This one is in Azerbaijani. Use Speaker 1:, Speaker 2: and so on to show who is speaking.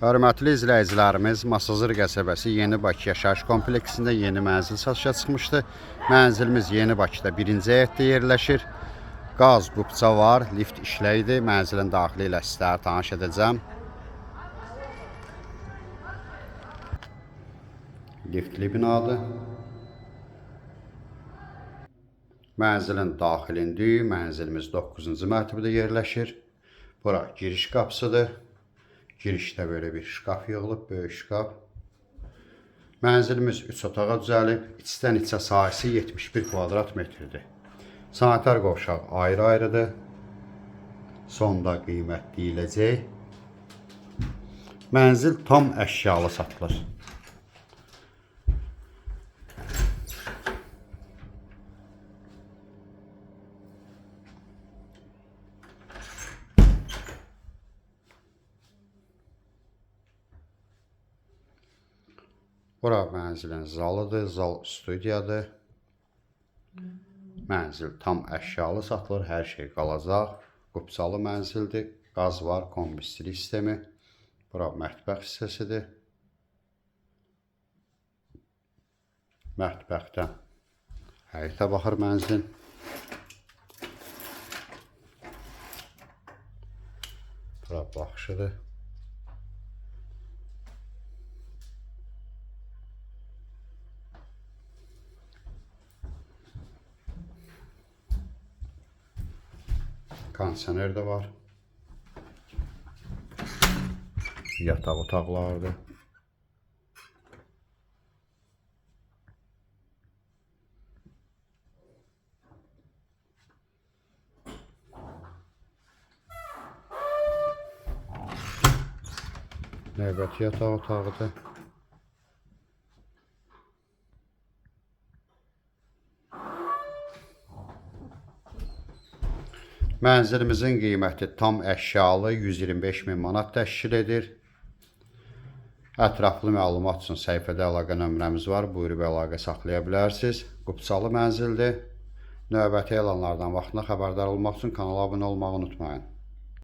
Speaker 1: Hörmətli izləyicilərimiz, Masazır qəsəbəsi Yeni Bakı yaşayış kompleksində yeni mənzil satışa çıxmışdı. Mənzilimiz Yeni Bakıda 1-ci həyətdə yerləşir. Qaz qubça var, lift işləkdir. Mənzilin daxili ilə sizlərə tanış edəcəm. Liftli binadır. Mənzilin daxilində mənzilimiz 9-cu mərtəbədə yerləşir. Bura giriş qapısıdır. Girişdə böyle bir şkaf yığılıb, böyük şkaf. Mənzilimiz 3 otağa düzəlib, içdən içə sahəsi 71 kvadrat metrdir. Sanitar qovşaq ayrı-ayrıdır. Sonda qiymət deyiləcək. Mənzil tam əşyalı satılır. Bura mənzilin zalıdır, zal studiyadır. Mənzil tam əşyalı satılır, hər şey qalacaq. Qubçalı mənzildir, qaz var, kombistili sistemi. Bura mətbəx hissəsidir. Mətbəxdən həyətə baxır mənzil. Bura baxışıdır. Kondisioner de var. Yataq otaqlardır. Növbəti yataq otağıdır. Mənzilimizin qiyməti tam əşyalı 125 min manat təşkil edir. Ətraflı məlumat üçün səhifədə əlaqə nömrəmiz var. Buyurub əlaqə saxlaya bilərsiniz. Qubçalı mənzildir. Növbəti elanlardan vaxtında xəbərdar olmaq üçün kanala abunə olmağı unutmayın.